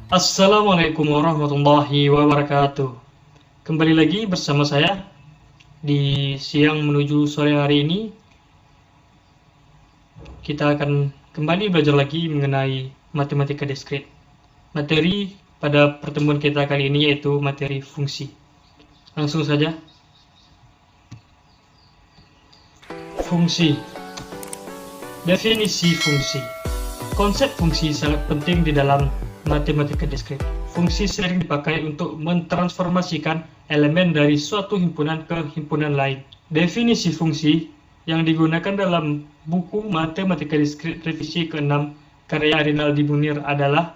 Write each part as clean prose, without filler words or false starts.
Assalamualaikum warahmatullahi wabarakatuh. Kembali lagi bersama saya di siang menuju sore hari ini. Kita akan kembali belajar lagi mengenai matematika diskrit. Materi pada pertemuan kita kali ini yaitu materi fungsi. Langsung saja. Fungsi. Definisi fungsi. Konsep fungsi sangat penting di dalam matematika diskrit. Fungsi sering dipakai untuk mentransformasikan elemen dari suatu himpunan ke himpunan lain. Definisi fungsi yang digunakan dalam buku Matematika Diskrit revisi ke-6 karya Rinaldi Munir adalah: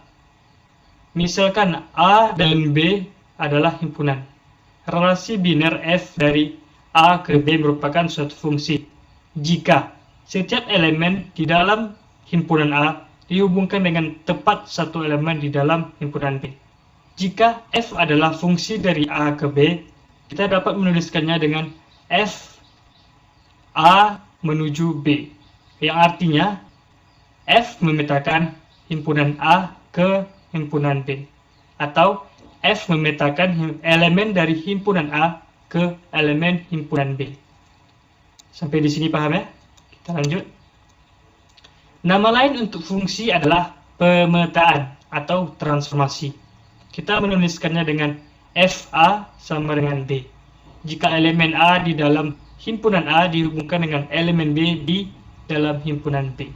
misalkan A dan B adalah himpunan. Relasi biner F dari A ke B merupakan suatu fungsi jika setiap elemen di dalam himpunan A dihubungkan dengan tepat satu elemen di dalam himpunan B. Jika F adalah fungsi dari A ke B, kita dapat menuliskannya dengan F A menuju B, yang artinya F memetakan himpunan A ke himpunan B, atau F memetakan elemen dari himpunan A ke elemen himpunan B. Sampai di sini paham ya? Kita lanjut. Nama lain untuk fungsi adalah pemetaan atau transformasi. Kita menuliskannya dengan FA sama dengan B. Jika elemen A di dalam himpunan A dihubungkan dengan elemen B di dalam himpunan B.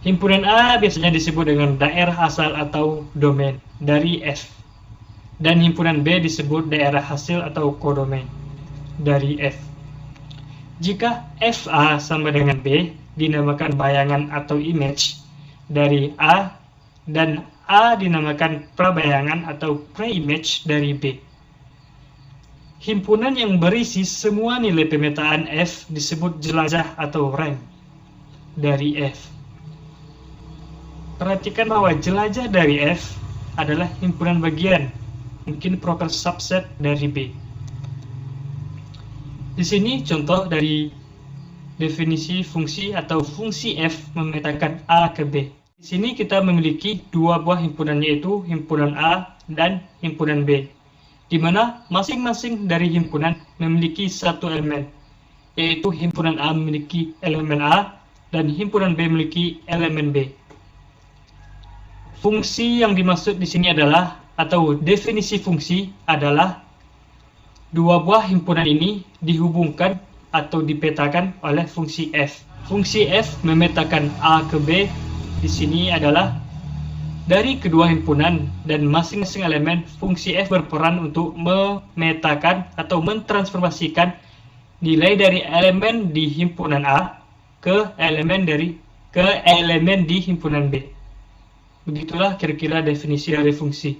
Himpunan A biasanya disebut dengan daerah asal atau domain dari F. Dan himpunan B disebut daerah hasil atau kodomain dari F. Jika FA sama dengan B, dinamakan bayangan atau image dari A, dan A dinamakan prabayangan atau pre-image dari B. Himpunan yang berisi semua nilai pemetaan F disebut jelajah atau rank dari F. Perhatikan bahwa jelajah dari F adalah himpunan bagian, mungkin proper subset dari B. Di sini contoh dari definisi fungsi atau fungsi F memetakan A ke B. Di sini kita memiliki dua buah himpunan, yaitu himpunan A dan himpunan B, di mana masing-masing dari himpunan memiliki satu elemen, yaitu himpunan A memiliki elemen A dan himpunan B memiliki elemen B. Fungsi yang dimaksud di sini adalah, atau definisi fungsi adalah, dua buah himpunan ini dihubungkan atau dipetakan oleh fungsi F. Fungsi F memetakan A ke B di sini adalah dari kedua himpunan, dan masing-masing elemen fungsi F berperan untuk memetakan atau mentransformasikan nilai dari elemen di himpunan A ke elemen di himpunan B. Begitulah kira-kira definisi dari fungsi.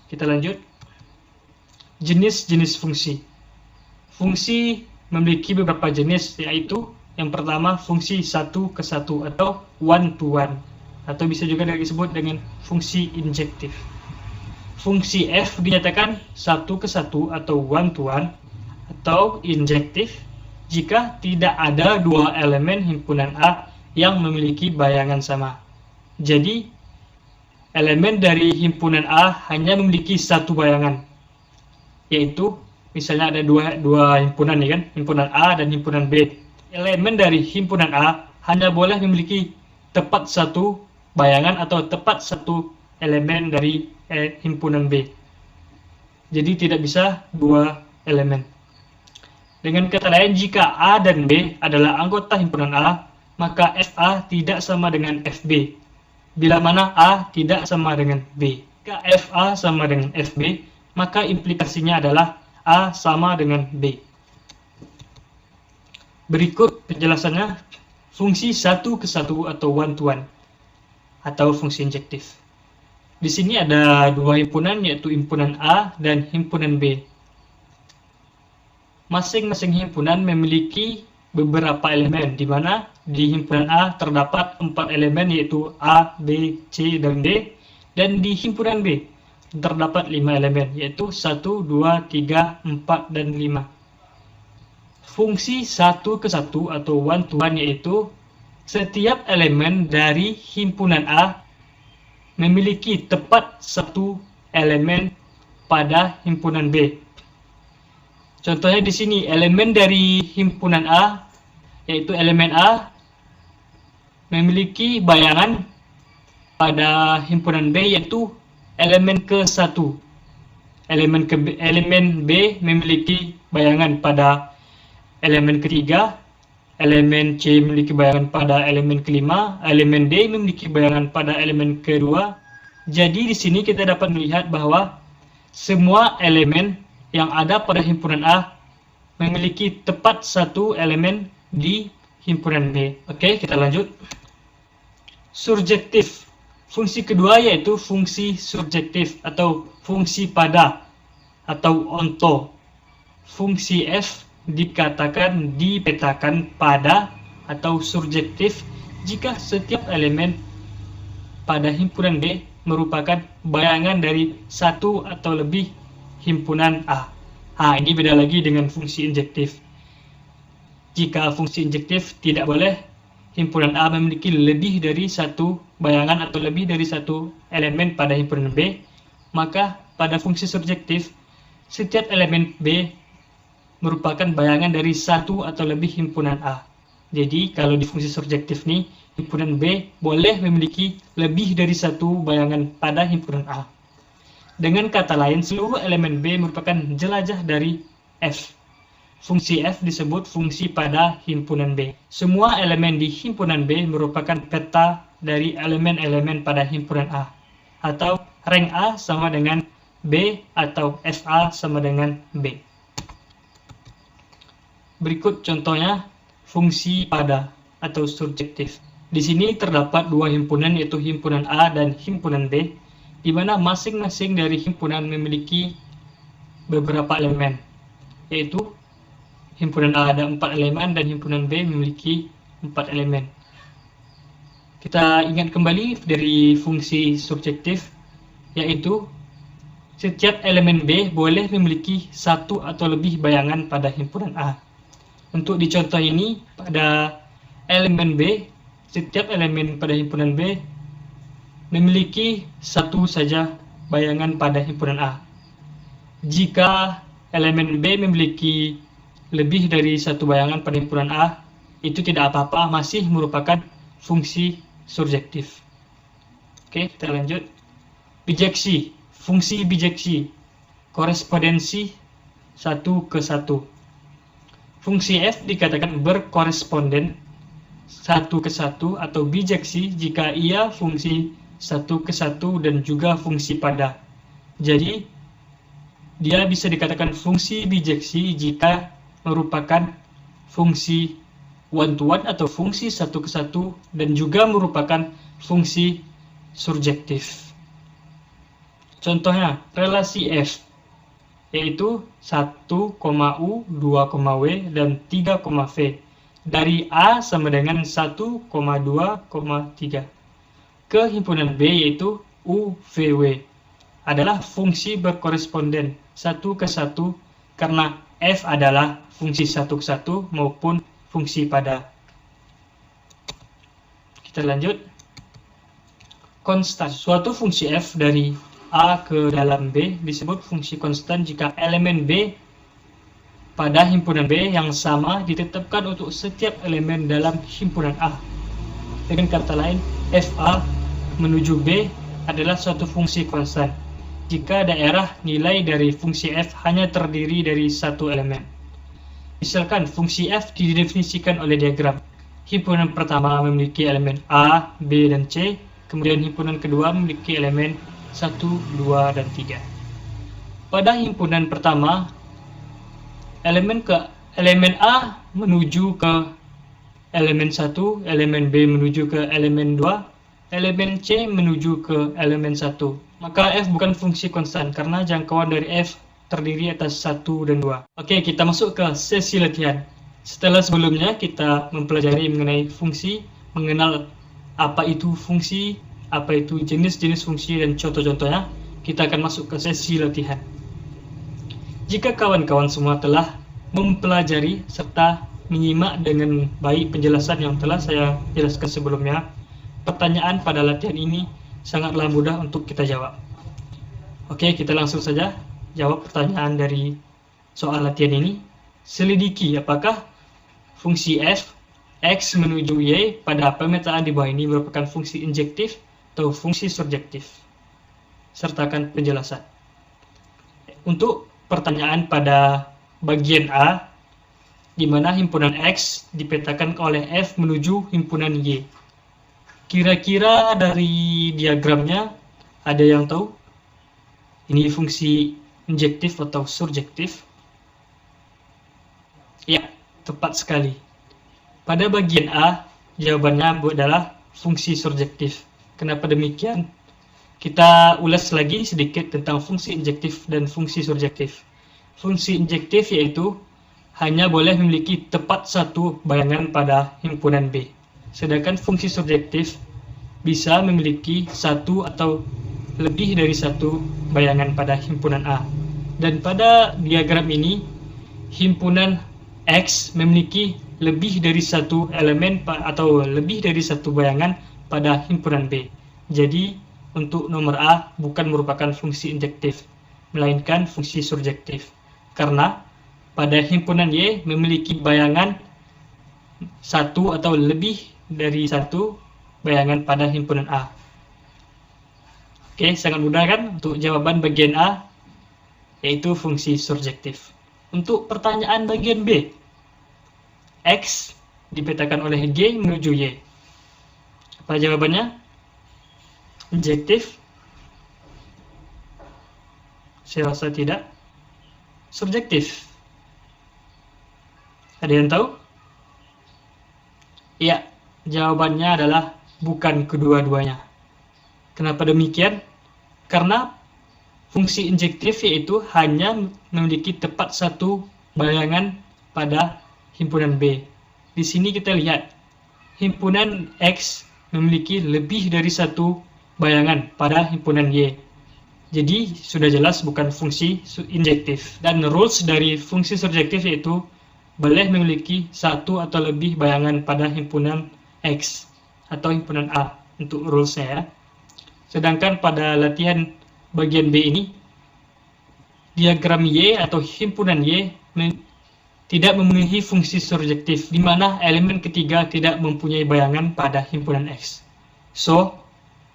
Kita lanjut. Jenis-jenis fungsi. Fungsi memiliki beberapa jenis, yaitu yang pertama fungsi satu ke satu atau one to one, atau bisa juga disebut dengan fungsi injektif. Fungsi F dinyatakan satu ke satu atau one to one atau injektif jika tidak ada dua elemen himpunan A yang memiliki bayangan sama. Jadi elemen dari himpunan A hanya memiliki satu bayangan, yaitu misalnya ada dua himpunan, ya kan, himpunan A dan himpunan B. Elemen dari himpunan A hanya boleh memiliki tepat satu bayangan atau tepat satu elemen dari himpunan B. Jadi tidak bisa dua elemen. Dengan kata lain, jika A dan B adalah anggota himpunan A, maka FA tidak sama dengan FB. Bila mana A tidak sama dengan B. Jika FA sama dengan FB, maka implikasinya adalah A sama dengan B. Berikut penjelasannya fungsi satu ke satu atau one to one atau fungsi injektif. Di sini ada dua himpunan, yaitu himpunan A dan himpunan B. Masing-masing himpunan memiliki beberapa elemen, di mana di himpunan A terdapat 4 elemen, yaitu A, B, C, dan D, dan di himpunan B terdapat 5 elemen, yaitu 1, 2, 3, 4, dan 5. Fungsi satu ke satu atau one to one yaitu setiap elemen dari himpunan A memiliki tepat satu elemen pada himpunan B. Contohnya di sini elemen dari himpunan A, yaitu elemen A, memiliki bayangan pada himpunan B yaitu elemen ke-1. Elemen B memiliki bayangan pada elemen ketiga, elemen C memiliki bayangan pada elemen kelima, elemen D memiliki bayangan pada elemen kedua. Jadi di sini kita dapat melihat bahwa semua elemen yang ada pada himpunan A memiliki tepat satu elemen di himpunan B. Oke, kita lanjut. Surjektif. Fungsi kedua yaitu fungsi surjektif atau fungsi pada atau onto. Fungsi F dikatakan dipetakan pada atau surjektif jika setiap elemen pada himpunan B merupakan bayangan dari satu atau lebih himpunan A. Ini beda lagi dengan fungsi injektif. Jika fungsi injektif tidak boleh himpunan A memiliki lebih dari satu bayangan atau lebih dari satu elemen pada himpunan B, maka pada fungsi surjektif setiap elemen B merupakan bayangan dari satu atau lebih himpunan A. Jadi kalau di fungsi surjektif nih, himpunan B boleh memiliki lebih dari satu bayangan pada himpunan A. Dengan kata lain, seluruh elemen B merupakan jelajah dari F. Fungsi F disebut fungsi pada himpunan B. Semua elemen di himpunan B merupakan peta dari elemen-elemen pada himpunan A. Atau rank A sama dengan B atau FA sama dengan B. Berikut contohnya fungsi pada atau surjektif. Di sini terdapat dua himpunan yaitu himpunan A dan himpunan B, di mana masing-masing dari himpunan memiliki beberapa elemen, yaitu himpunan A ada 4 elemen dan himpunan B memiliki 4 elemen. Kita ingat kembali dari fungsi surjektif, yaitu setiap elemen B boleh memiliki satu atau lebih bayangan pada himpunan A. Untuk di contoh ini, pada elemen B, setiap elemen pada himpunan B memiliki satu saja bayangan pada himpunan A. Jika elemen B memiliki lebih dari satu bayangan pada himpunan A, itu tidak apa-apa, masih merupakan fungsi surjektif. Oke, kita lanjut. Bijeksi. Fungsi bijeksi. Korespondensi 1:1. Fungsi F dikatakan berkoresponden 1:1 atau bijeksi jika ia fungsi 1:1 dan juga fungsi pada. Jadi, dia bisa dikatakan fungsi bijeksi jika merupakan fungsi one-to-one atau fungsi 1:1 dan juga merupakan fungsi surjektif. Contohnya, relasi F, yaitu 1,U, 2,W, dan 3,V. Dari A sama dengan 1,2,3. Ke himpunan B yaitu UVW adalah fungsi berkoresponden 1:1 karena F adalah fungsi 1:1 maupun fungsi pada. Kita lanjut. Konstan. Suatu fungsi F dari A ke dalam B disebut fungsi konstan jika elemen B pada himpunan B yang sama ditetapkan untuk setiap elemen dalam himpunan A. Dengan kata lain, FA menuju B adalah suatu fungsi konstan jika daerah nilai dari fungsi F hanya terdiri dari satu elemen. Misalkan fungsi F didefinisikan oleh diagram. Himpunan pertama memiliki elemen A, B, dan C, kemudian himpunan kedua memiliki elemen 1, 2, dan 3. Pada himpunan pertama, elemen A menuju ke elemen 1, elemen B menuju ke elemen 2, elemen C menuju ke elemen 1. Maka F bukan fungsi konstan karena jangkauan dari F terdiri atas 1 dan 2. Oke, kita masuk ke sesi latihan. Setelah sebelumnya kita mempelajari mengenai fungsi, mengenal apa itu fungsi, apa itu jenis-jenis fungsi dan contoh-contohnya, kita akan masuk ke sesi latihan. Jika kawan-kawan semua telah mempelajari serta menyimak dengan baik penjelasan yang telah saya jelaskan sebelumnya, pertanyaan pada latihan ini sangatlah mudah untuk kita jawab. Oke, kita langsung saja jawab pertanyaan dari soal latihan ini. Selidiki apakah fungsi f x menuju y pada pemetaan di bawah ini merupakan fungsi injektif atau fungsi surjektif. Sertakan penjelasan. Untuk pertanyaan pada bagian A, di mana himpunan X dipetakan oleh F menuju himpunan Y. Kira-kira dari diagramnya ada yang tahu? Ini fungsi injektif atau surjektif? Ya, tepat sekali. Pada bagian A, jawabannya adalah fungsi surjektif. Kenapa demikian? Kita ulas lagi sedikit tentang fungsi injektif dan fungsi surjektif. Fungsi injektif yaitu hanya boleh memiliki tepat satu bayangan pada himpunan B. Sedangkan fungsi surjektif bisa memiliki satu atau lebih dari satu bayangan pada himpunan A. Dan pada diagram ini, himpunan X memiliki lebih dari satu elemen atau lebih dari satu bayangan pada himpunan B. Jadi, untuk nomor A bukan merupakan fungsi injektif, melainkan fungsi surjektif. Karena pada himpunan Y memiliki bayangan satu atau lebih dari satu bayangan pada himpunan A. Oke, sangat mudah kan untuk jawaban bagian A, yaitu fungsi surjektif. Untuk pertanyaan bagian B, X dipetakan oleh G menuju Y. Apa jawabannya? Injektif? Saya rasa tidak. Surjektif? Ada yang tahu? Iya, jawabannya adalah bukan kedua-duanya. Kenapa demikian? Karena fungsi injektif yaitu hanya memiliki tepat satu bayangan pada himpunan B. Di sini kita lihat, himpunan X memiliki lebih dari satu bayangan pada himpunan Y. Jadi, sudah jelas bukan fungsi injektif. Dan rules dari fungsi surjektif yaitu boleh memiliki satu atau lebih bayangan pada himpunan X atau himpunan A untuk rules-nya ya. Sedangkan pada latihan bagian B ini, diagram Y atau himpunan Y tidak memenuhi fungsi surjektif, di mana elemen ketiga tidak mempunyai bayangan pada himpunan X. So,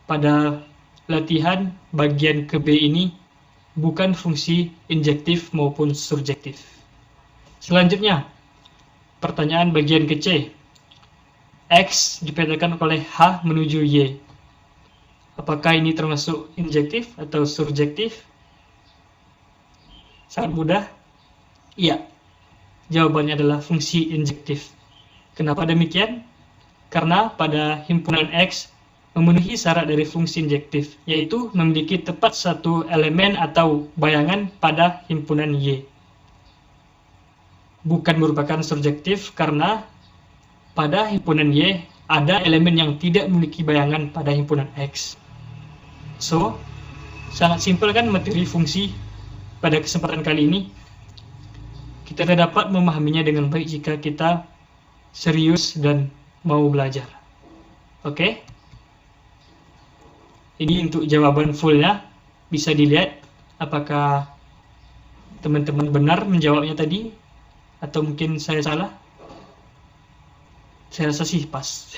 pada latihan bagian ke B ini bukan fungsi injektif maupun surjektif. Selanjutnya, pertanyaan bagian ke C. X dipetakan oleh H menuju Y. Apakah ini termasuk injektif atau surjektif? Sangat mudah. Iya. Jawabannya adalah fungsi injektif. Kenapa demikian? Karena pada himpunan X memenuhi syarat dari fungsi injektif, yaitu memiliki tepat satu elemen atau bayangan pada himpunan Y. Bukan merupakan surjektif karena pada himpunan Y ada elemen yang tidak memiliki bayangan pada himpunan X. So, sangat simpel kan materi fungsi pada kesempatan kali ini. Kita dapat memahaminya dengan baik jika kita serius dan mau belajar. Oke? Ini untuk jawaban fullnya. Bisa dilihat apakah teman-teman benar menjawabnya tadi, atau mungkin saya salah. Saya rasa sih pas.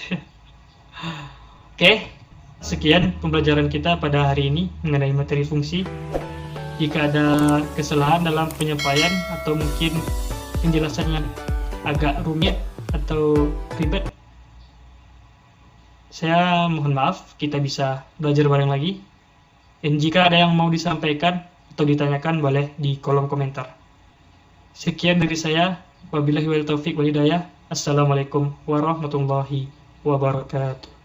Oke, sekian pembelajaran kita pada hari ini mengenai materi fungsi. Jika ada kesalahan dalam penyampaian atau mungkin penjelasannya agak rumit atau ribet, saya mohon maaf, kita bisa belajar bareng lagi. Dan jika ada yang mau disampaikan atau ditanyakan, boleh di kolom komentar. Sekian dari saya. Wabillahi wal taufiq wal hidayah. Assalamualaikum warahmatullahi wabarakatuh.